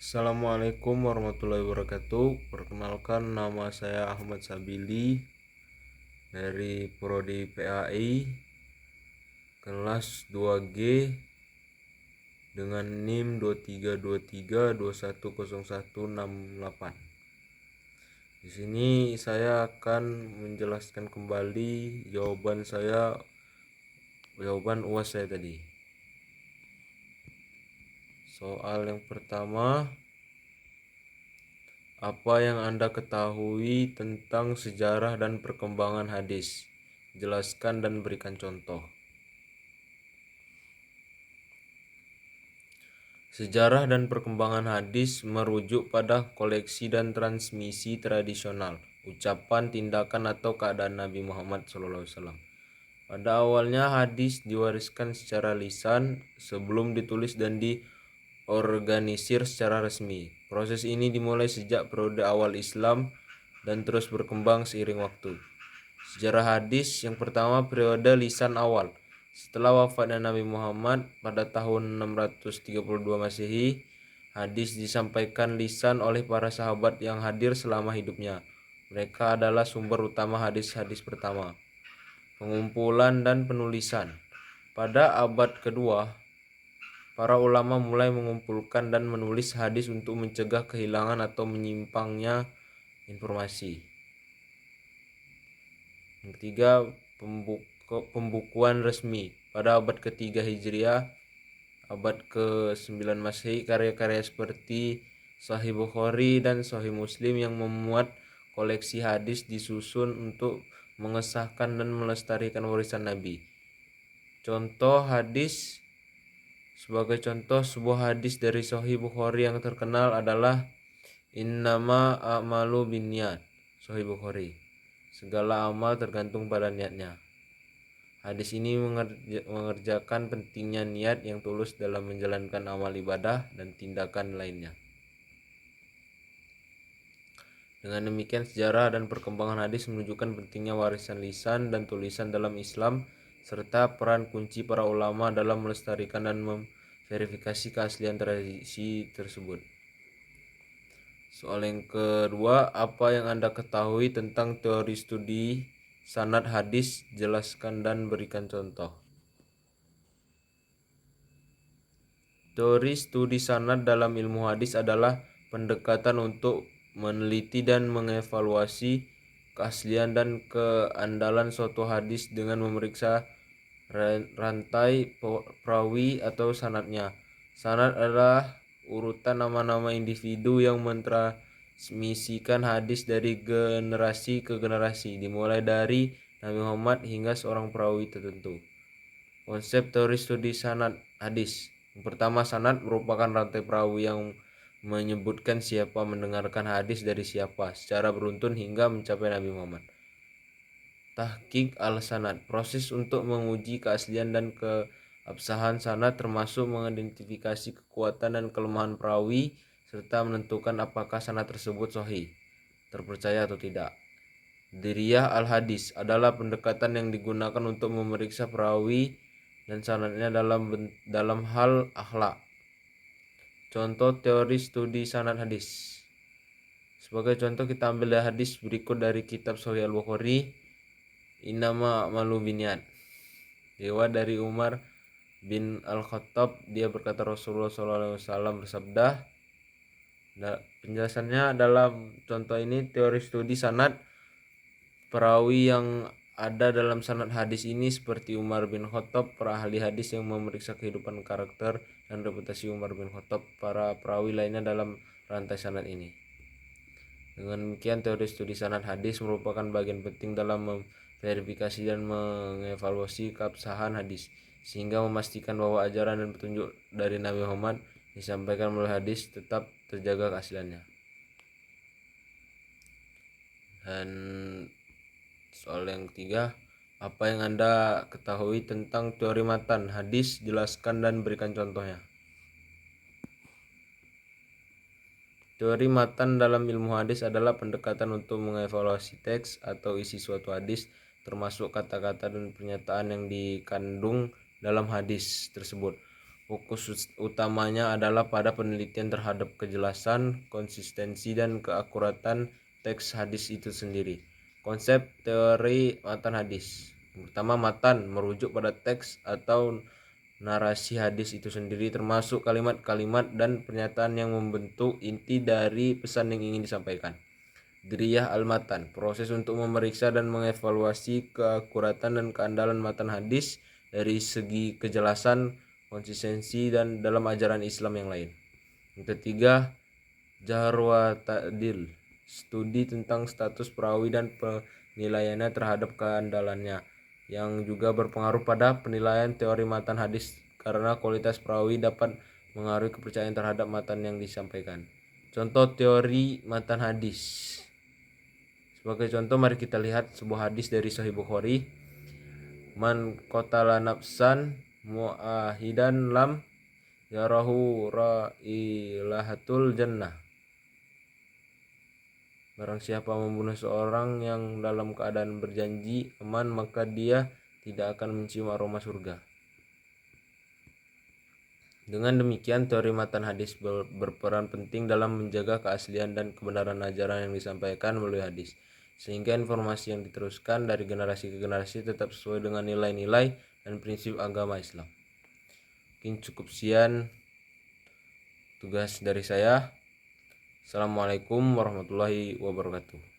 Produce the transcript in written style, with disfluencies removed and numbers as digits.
Assalamualaikum warahmatullahi wabarakatuh. Perkenalkan, nama saya Ahmad Sabili dari Prodi PAI kelas 2G dengan NIM 2323210168. Di sini saya akan menjelaskan kembali jawaban UAS saya tadi. Soal yang pertama, apa yang Anda ketahui tentang sejarah dan perkembangan hadis? Jelaskan dan berikan contoh. Sejarah dan perkembangan hadis merujuk pada koleksi dan transmisi tradisional, ucapan, tindakan, atau keadaan Nabi Muhammad SAW. Pada awalnya hadis diwariskan secara lisan sebelum ditulis dan diorganisir secara resmi. Proses ini dimulai sejak periode awal Islam dan terus berkembang seiring waktu. Sejarah hadis yang pertama, periode lisan awal. Setelah wafatnya Nabi Muhammad pada tahun 632 Masehi, hadis disampaikan lisan oleh para sahabat yang hadir selama hidupnya. Mereka adalah sumber utama hadis-hadis pertama. Pengumpulan dan penulisan. Pada abad kedua, para ulama mulai mengumpulkan dan menulis hadis untuk mencegah kehilangan atau menyimpangnya informasi. Yang ketiga, pembukuan resmi. Pada abad ketiga Hijriah, abad ke-9 Masehi, karya-karya seperti Sahih Bukhari dan Sahih Muslim yang memuat koleksi hadis disusun untuk mengesahkan dan melestarikan warisan Nabi. Contoh hadis. Sebagai contoh, sebuah hadis dari Sahih Bukhari yang terkenal adalah Innama a'malu binniyat. Sahih Bukhari. Segala amal tergantung pada niatnya. Hadis ini mengerjakan pentingnya niat yang tulus dalam menjalankan amal ibadah dan tindakan lainnya. Dengan demikian, sejarah dan perkembangan hadis menunjukkan pentingnya warisan lisan dan tulisan dalam Islam, serta peran kunci para ulama dalam melestarikan dan memverifikasi keaslian tradisi tersebut. Soal yang kedua, apa yang Anda ketahui tentang teori studi sanad hadis? Jelaskan dan berikan contoh. Teori studi sanad dalam ilmu hadis adalah pendekatan untuk meneliti dan mengevaluasi keaslian dan keandalan suatu hadis dengan memeriksa rantai perawi atau sanadnya. Sanad adalah urutan nama-nama individu yang mentransmisikan hadis dari generasi ke generasi, dimulai dari Nabi Muhammad hingga seorang perawi tertentu. Konsep teori studi sanad hadis. Yang pertama, sanad merupakan rantai perawi yang menyebutkan siapa mendengarkan hadis dari siapa secara beruntun hingga mencapai Nabi Muhammad. Tahqiq al-sanad, proses untuk menguji keaslian dan keabsahan sanad termasuk mengidentifikasi kekuatan dan kelemahan perawi serta menentukan apakah sanad tersebut sahih, terpercaya atau tidak. Diriyah al-hadis adalah pendekatan yang digunakan untuk memeriksa perawi dan sanadnya dalam hal akhlak. Contoh teori studi sanad hadis. Sebagai contoh, kita ambil hadis berikut dari kitab Sahih Al-Bukhari, Innama a'malu binniyat. Riwayat dari Umar bin Al-Khattab, dia berkata Rasulullah SAW bersabda. Penjelasannya dalam contoh ini, teori studi sanad perawi yang ada dalam sanad hadis ini seperti Umar bin Khattab, para ahli hadis yang memeriksa kehidupan, karakter, dan reputasi Umar bin Khattab, para perawi lainnya dalam rantai sanad ini. Dengan demikian, teori studi sanad hadis merupakan bagian penting dalam memverifikasi dan mengevaluasi keabsahan hadis, sehingga memastikan bahwa ajaran dan petunjuk dari Nabi Muhammad disampaikan melalui hadis tetap terjaga keasliannya. Dan soal yang ketiga, apa yang Anda ketahui tentang teori matan hadis? Jelaskan dan berikan contohnya. Teori matan dalam ilmu hadis adalah pendekatan untuk mengevaluasi teks atau isi suatu hadis, termasuk kata-kata dan pernyataan yang dikandung dalam hadis tersebut. Fokus utamanya adalah pada penelitian terhadap kejelasan, konsistensi, dan keakuratan teks hadis itu sendiri. Konsep teori matan hadis. Pertama, matan merujuk pada teks atau narasi hadis itu sendiri, termasuk kalimat-kalimat dan pernyataan yang membentuk inti dari pesan yang ingin disampaikan. Diriyah al-matan, proses untuk memeriksa dan mengevaluasi keakuratan dan keandalan matan hadis dari segi kejelasan, konsistensi, dan dalam ajaran Islam yang lain. Yang ketiga, Jarh wa ta'dil, studi tentang status perawi dan penilaiannya terhadap keandalannya, yang juga berpengaruh pada penilaian teori matan hadis karena kualitas perawi dapat mengaruhi kepercayaan terhadap matan yang disampaikan. Contoh teori matan hadis. Sebagai contoh, mari kita lihat sebuah hadis dari Sahih Bukhari. Man qatala nafsan mu'ahidan lam yarahu railahatul jannah. Barang siapa membunuh seorang yang dalam keadaan berjanji aman, maka dia tidak akan mencium aroma surga. Dengan demikian, teori matan hadis berperan penting dalam menjaga keaslian dan kebenaran ajaran yang disampaikan melalui hadis, sehingga informasi yang diteruskan dari generasi ke generasi tetap sesuai dengan nilai-nilai dan prinsip agama Islam. Mungkin cukup sekian tugas dari saya. Assalamualaikum warahmatullahi wabarakatuh.